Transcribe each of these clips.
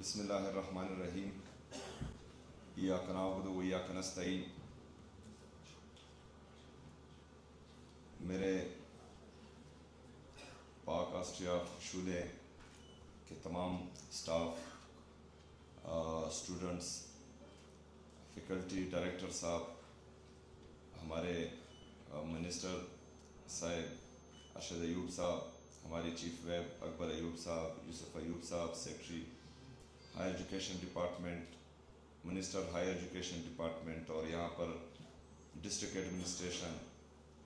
بسم اللہ الرحمن الرحیم ایاک نعبد و ایاک نستعین. میرے پاک آسٹریا شعبے کے تمام سٹاف، اسٹوڈنٹس، فیکلٹی، ڈائریکٹر صاحب، ہمارے منسٹر صاحب ارشد ایوب صاحب، ہمارے چیف ویب اکبر ایوب صاحب، یوسف ایوب صاحب، secretary higher education department, minister higher education department, اور یہاں پر ڈسٹرکٹ ایڈمنسٹریشن،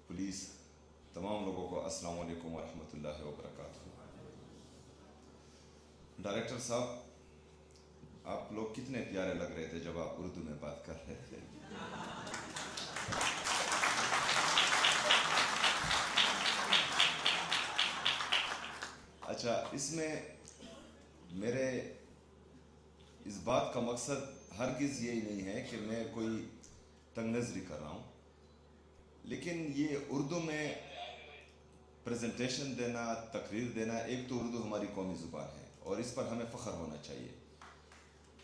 پولیس، تمام لوگوں کو السلام علیکم ورحمۃ اللہ وبرکاتہ. ڈائریکٹر صاحب، آپ لوگ کتنے پیارے لگ رہے تھے جب آپ اردو میں بات کر رہے تھے. اچھا، اس میں میرے اس بات کا مقصد ہرگز یہی نہیں ہے کہ میں کوئی تنگ نظری کر رہا ہوں، لیکن یہ اردو میں پریزنٹیشن دینا، تقریر دینا، ایک تو اردو ہماری قومی زبان ہے اور اس پر ہمیں فخر ہونا چاہیے.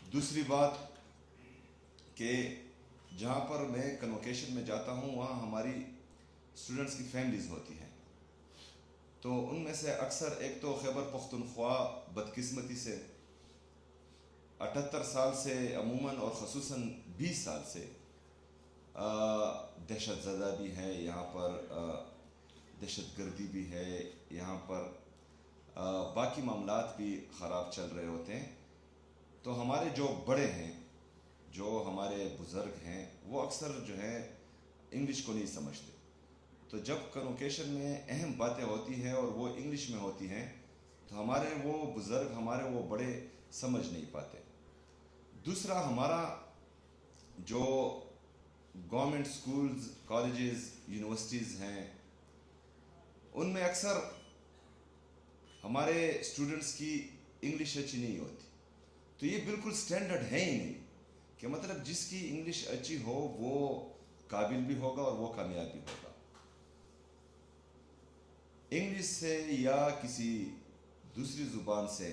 دوسری بات کہ جہاں پر میں کنوکیشن میں جاتا ہوں وہاں ہماری اسٹوڈنٹس کی فیملیز ہوتی ہیں، تو ان میں سے اکثر ایک تو خیبر پختونخوا بدقسمتی سے 78 سال سے عموماً اور خصوصاً 20 سال سے دہشت زدہ بھی ہے، یہاں پر دہشت گردی بھی ہے، یہاں پر باقی معاملات بھی خراب چل رہے ہوتے ہیں. تو ہمارے جو بڑے ہیں، جو ہمارے بزرگ ہیں، وہ اکثر جو ہے انگلش کو نہیں سمجھتے. تو جب کنوکیشن میں اہم باتیں ہوتی ہیں اور وہ انگلش میں ہوتی ہیں تو ہمارے وہ بزرگ، ہمارے وہ بڑے سمجھ نہیں پاتے. دوسرا، ہمارا جو گورنمنٹ سکولز، کالجز، یونیورسٹیز ہیں، ان میں اکثر ہمارے اسٹوڈنٹس کی انگلش اچھی نہیں ہوتی. تو یہ بالکل سٹینڈرڈ ہے ہی نہیں کہ مطلب جس کی انگلش اچھی ہو وہ قابل بھی ہوگا اور وہ کامیاب بھی ہوگا. انگلش سے یا کسی دوسری زبان سے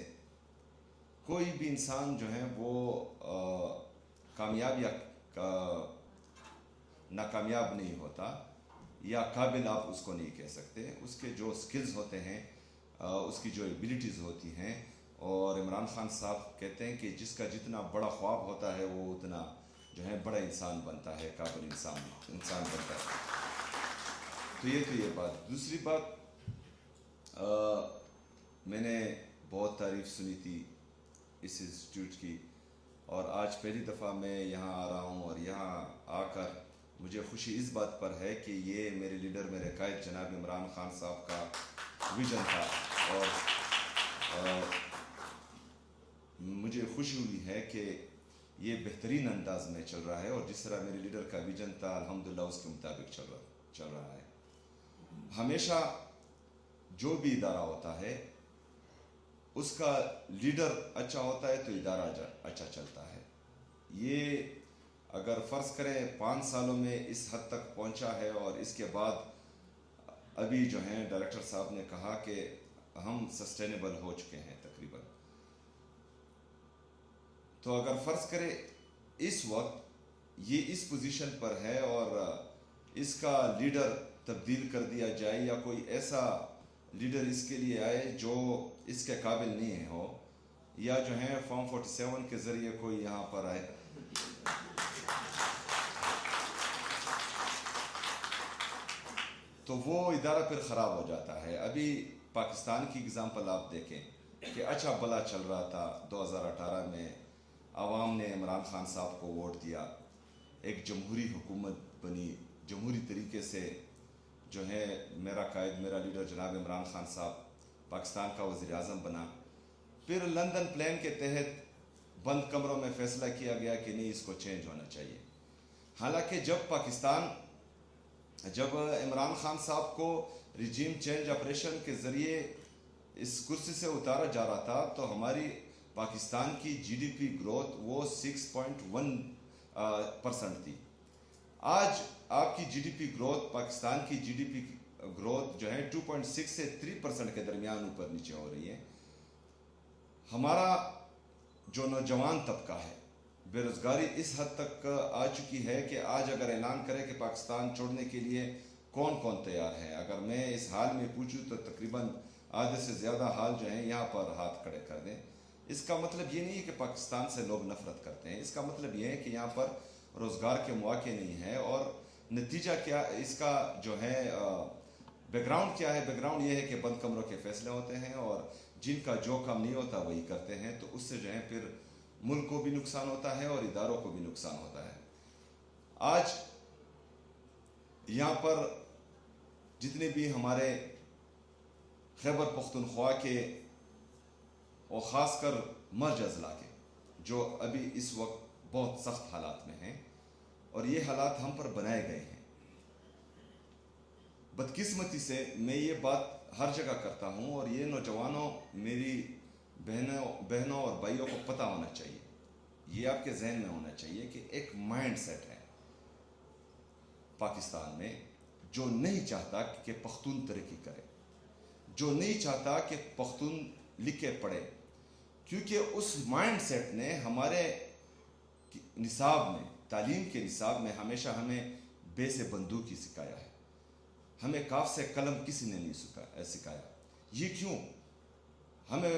کوئی بھی انسان جو ہے وہ کامیاب یا ناکامیاب نہیں ہوتا، یا قابل آپ اس کو نہیں کہہ سکتے. اس کے جو سکلز ہوتے ہیں، اس کی جو ایبیلٹیز ہوتی ہیں، اور عمران خان صاحب کہتے ہیں کہ جس کا جتنا بڑا خواب ہوتا ہے وہ اتنا جو ہے بڑا انسان بنتا ہے، قابل انسان بنتا ہے. تو یہ بات. دوسری بات، میں نے بہت تعریف سنی تھی اس انسٹیٹیوٹ کی، اور آج پہلی دفعہ میں یہاں آ رہا ہوں، اور یہاں آ کر مجھے خوشی اس بات پر ہے کہ یہ میرے لیڈر، میرے قائد جناب عمران خان صاحب کا ویژن تھا، اور مجھے خوشی ہوئی ہے کہ یہ بہترین انداز میں چل رہا ہے، اور جس طرح میرے لیڈر کا ویژن تھا الحمدللہ اس کے مطابق چل رہا ہے. ہمیشہ جو بھی ادارہ ہوتا ہے اس کا لیڈر اچھا ہوتا ہے تو ادارہ اچھا چلتا ہے. یہ اگر فرض کریں 5 سالوں میں اس حد تک پہنچا ہے، اور اس کے بعد ابھی جو ہیں ڈائریکٹر صاحب نے کہا کہ ہم سسٹینیبل ہو چکے ہیں تقریباً. تو اگر فرض کرے اس وقت یہ اس پوزیشن پر ہے اور اس کا لیڈر تبدیل کر دیا جائے، یا کوئی ایسا لیڈر اس کے لیے آئے جو اس کے قابل نہیں ہو، یا جو ہے فارم 47 کے ذریعے کوئی یہاں پر آئے، تو وہ ادارہ پھر خراب ہو جاتا ہے. ابھی پاکستان کی اگزامپل آپ دیکھیں کہ اچھا بلا چل رہا تھا. 2018 میں عوام نے عمران خان صاحب کو ووٹ دیا، ایک جمہوری حکومت بنی، جمہوری طریقے سے جو ہے میرا قائد، میرا لیڈر جناب عمران خان صاحب پاکستان کا وزیر اعظم بنا. پھر لندن پلان کے تحت بند کمروں میں فیصلہ کیا گیا کہ نہیں، اس کو چینج ہونا چاہیے. حالانکہ جب عمران خان صاحب کو ریجیم چینج آپریشن کے ذریعے اس کرسی سے اتارا جا رہا تھا تو ہماری پاکستان کی جی ڈی پی گروتھ وہ 6.1% تھی. آج آپ کی G D P growth, Pakistan کی جی ڈی پی گروتھ جو ہے 2.6 سے 3% کے درمیان اوپر نیچے ہو رہی ہے. ہمارا जो नौजवान तबका है, बेरोज़गारी इस हद तक आ चुकी है कि आज अगर ऐलान करें कि पाकिस्तान छोड़ने के लिए कौन कौन तैयार है, अगर मैं इस हाल में पूछूं तो तकरीबन आधे से ज़्यादा हाल जो हैं यहाँ पर हाथ खड़े कर दें। इसका मतलब ये नहीं है कि पाकिस्तान से लोग नफ़रत करते हैं, इसका मतलब ये है कि यहाँ पर रोज़गार के मौके नहीं है। और नतीजा क्या इसका जो है बैकग्राउंड क्या है? बैकग्राउंड ये है कि बंद कमरों के फैसले होते हैं और जिनका जो काम नहीं होता वही करते हैं, तो उससे जो है फिर मुल्क को भी नुकसान होता है और इदारों को भी नुकसान होता है। आज यहाँ पर जितने भी हमारे खैबर पख्तूनख्वा के और ख़ासकर मर्ज अज़ला के जो अभी इस वक्त बहुत सख्त हालात में हैं, और ये हालात हम पर बनाए गए हैं। बदकिस्मती से मैं ये बात हर जगह करता हूँ, और ये नौजवानों, मेरी बहनों और भाइयों को पता होना चाहिए, ये आपके जहन में होना चाहिए कि एक माइंड सेट है पाकिस्तान में जो नहीं चाहता कि पख्तून तरक्की करे, जो नहीं चाहता कि पख्तून लिखे पढ़े, क्योंकि उस माइंड सेट ने हमारे निसाब में, तालीम के निसाब में हमेशा हमें बे से बंदूक ही सिखाया है, हमें काफ से कलम किसी ने नहीं सिखाया। ये क्यों? हमें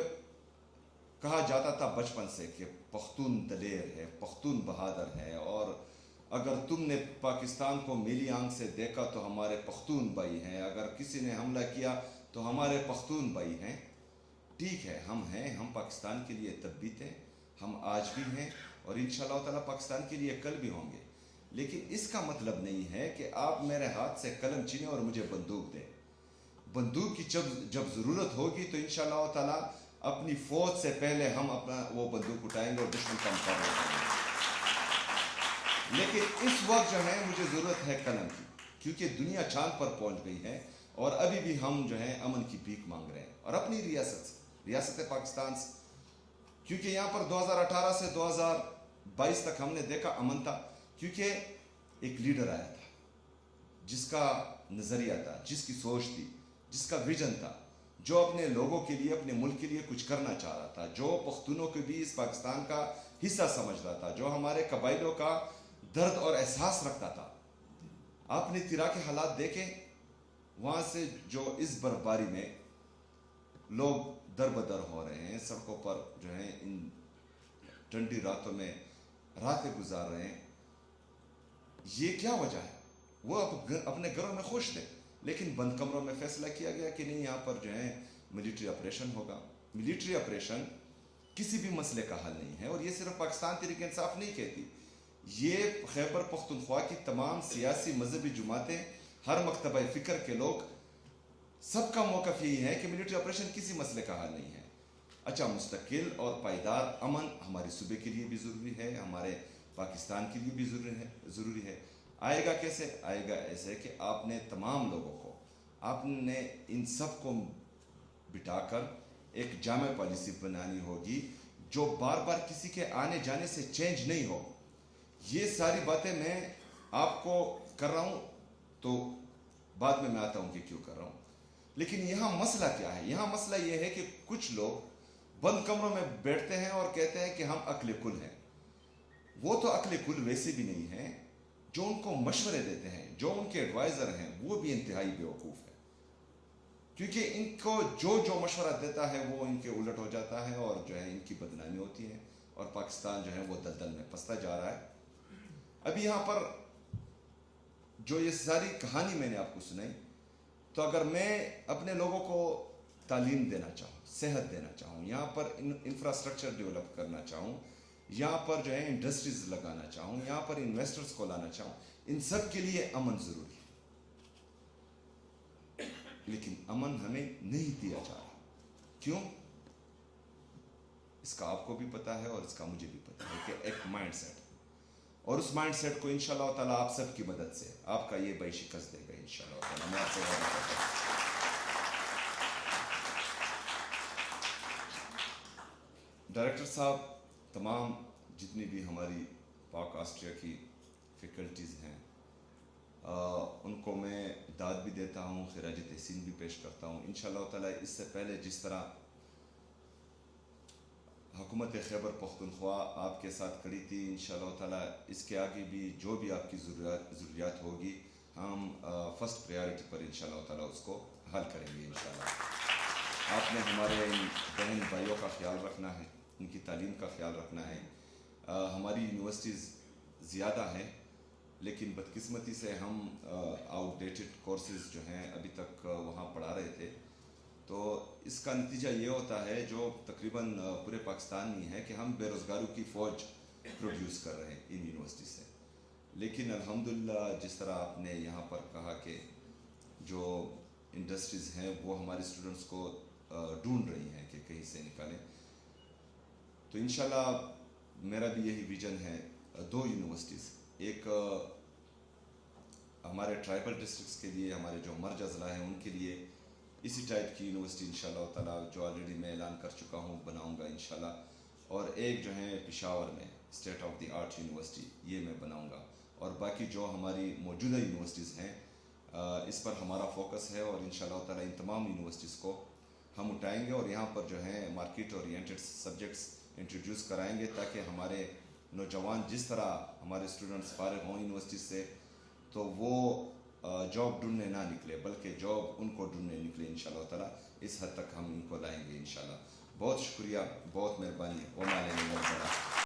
कहा जाता था बचपन से कि पख्तून दलेर है, पख्तून बहादुर है, और अगर तुमने पाकिस्तान को मेली आंख से देखा तो हमारे पख्तून भाई हैं, अगर किसी ने हमला किया तो हमारे पख्तून भाई हैं। ठीक है, हम हैं, हम पाकिस्तान के लिए तब भी थे, हम आज भी हैं, और इंशाअल्लाह ताला पाकिस्तान के लिए कल भी होंगे। लेकिन इसका मतलब नहीं है कि आप मेरे हाथ से कलम छीनें और मुझे बंदूक दें। बंदूक की जब ज़रूरत होगी तो इंशाअल्लाह ताला अपनी फ़ौज से पहले हम अपना वो बंदूक उठाएंगे और दुश्मन का मुकाबला करेंगे। लेकिन इस वक्त जो है मुझे ज़रूरत है कलम की, क्योंकि दुनिया चांद पर पहुंच गई है और अभी भी हम जो है अमन की भीख मांग रहे हैं, और अपनी रियासत पाकिस्तान से, क्योंकि यहाँ पर 2018 से 2022 तक हमने देखा अमन था, क्योंकि एक लीडर आया था जिसका नज़रिया था, जिसकी सोच थी, जिसका विजन था, जो अपने लोगों के लिए, अपने मुल्क के लिए कुछ करना चाह रहा था, जो पख्तूनों को भी इस पाकिस्तान का हिस्सा समझ रहा था, जो हमारे कबाइलों का दर्द और एहसास रखता था। आपने तिरा के हालात देखे, वहाँ से जो इस बर्फबारी में लोग दर बदर हो रहे हैं, सड़कों पर जो है इन ठंडी रातों में रातें गुजार रहे हैं, ये क्या वजह है? वो अपने घरों में खुश थे, लेकिन बंद कमरों में फैसला किया गया कि नहीं, यहाँ पर जो है मिलिट्री ऑपरेशन होगा। मिलिट्री ऑपरेशन किसी भी मसले का हल नहीं है, और ये सिर्फ पाकिस्तान तहरीक इंसाफ नहीं कहती, ये खैबर पख्तूनख्वा की तमाम सियासी मजहबी जमातें, हर मकतबा फ़िक्र के लोग, सबका मौक़िफ़ यही है कि मिलिट्री ऑपरेशन किसी मसले का हल नहीं है। अच्छा, मुस्तकिल और पायदार अमन हमारे सूबे के लिए भी ज़रूरी है, हमारे पाकिस्तान के लिए भी ज़रूरी है। आएगा कैसे? आएगा ऐसे कि आपने तमाम लोगों को, आपने इन सब को बिठाकर एक जामे पॉलिसी बनानी होगी जो बार बार किसी के आने जाने से चेंज नहीं हो। ये सारी बातें मैं आपको कर रहा हूँ, तो बाद में मैं आता हूँ कि क्यों कर रहा हूँ। लेकिन यहाँ मसला क्या है? यहाँ मसला ये है कि कुछ लोग बंद कमरों में बैठते हैं और कहते हैं कि हम अक्ल कुल हैं। वो तो अक्ल कुल वैसे भी नहीं है, जो उनको मशवरे देते हैं, जो उनके एडवाइज़र हैं, वो भी इंतहाई बेवकूफ़ है, क्योंकि इनको जो मशवरा देता है वो इनके उलट हो जाता है, और जो है इनकी बदनामी होती है, और पाकिस्तान जो है वो दलदल में फंसता जा रहा है। अभी यहाँ पर जो ये सारी कहानी मैंने आपको सुनाई, तो अगर मैं अपने लोगों को तालीम देना चाहूँ, सेहत देना चाहूँ, यहाँ पर इंफ्रास्ट्रक्चर डेवलप करना चाहूँ, यहाँ पर जो है इंडस्ट्रीज लगाना चाहूँ, यहाँ पर इन्वेस्टर्स को लाना चाहूँ, इन सब के लिए अमन ज़रूरी है। लेकिन अमन हमें नहीं दिया जा रहा। क्यों? इसका आपको भी पता है और इसका मुझे भी पता है कि एक माइंड सेट, और उस माइंड सेट को इंशाअल्लाह ताला आप सबकी मदद से आपका ये भाई शिकस्त देगा इंशाअल्लाह ताला। मैं आपसे वादा करता हूँ। डायरेक्टर साहब, तमाम जितनी भी हमारी पाक ऑस्ट्रिया की फैकल्टीज़ हैं, उनको मैं दाद भी देता हूँ, खिराज तहसीन भी पेश करता हूँ। इंशाअल्लाह ताला इससे पहले जिस तरह हुकूमत खैबर पख्तूनख्वा आपके साथ खड़ी थी। इंशाअल्लाह ताला इसके आगे भी जो भी आपकी ज़रूरियात होगी हम फर्स्ट प्रायोरिटी पर इंशाअल्लाह ताला उसको हल करेंगे इंशाअल्लाह। आपने हमारे इन बहन भाइयों का ख्याल रखना है, उनकी तालीम का ख्याल रखना है। हमारी यूनिवर्सिटीज़ ज़्यादा हैं लेकिन बदकिस्मती से हम आउटडेटेड कोर्सेज़ जो हैं अभी तक वहाँ पढ़ा रहे थे, तो इसका नतीजा ये होता है जो तकरीबन पूरे पाकिस्तान में है कि हम बेरोज़गारों की फ़ौज प्रोड्यूस कर रहे हैं इन यूनिवर्सिटी से। लेकिन अल्हम्दुलिल्लाह जिस तरह आपने यहाँ पर कहा कि जो इंडस्ट्रीज़ हैं वो हमारे स्टूडेंट्स को ढूंढ रही हैं कि कहीं से निकालें, तो इंशाल्लाह मेरा भी यही विज़न है। दो यूनिवर्सिटीज़, एक हमारे ट्राइबल डिस्ट्रिक्ट्स के लिए, हमारे जो मर्ज अज़ला हैं उनके लिए इसी टाइप की यूनिवर्सिटी इंशाल्लाह ताला जो ऑलरेडी मैं ऐलान कर चुका हूँ बनाऊँगा इंशाल्लाह। और एक जो है पेशावर में state of the art university, ये मैं बनाऊँगा। और बाकी जो हमारी मौजूदा यूनिवर्सिटीज़ हैं इस पर हमारा फोकस है और इंशाल्लाह ताला इन तमाम यूनिवर्सिटीज़ को हम उठाएँगे और यहाँ पर जो है मार्केट ओरिएंटेड सब्जेक्ट्स इंट्रोड्यूस कराएँगे ताकि हमारे नौजवान जिस तरह हमारे स्टूडेंट्स फारिग हों यूनिवर्सिटी से तो वो जॉब ढूंढने ना निकले बल्कि जॉब उनको ढूंढने निकले इंशाल्लाह ताला। इस हद तक हम इनको लाएंगे इंशाल्लाह। बहुत शुक्रिया, बहुत मेहरबानी।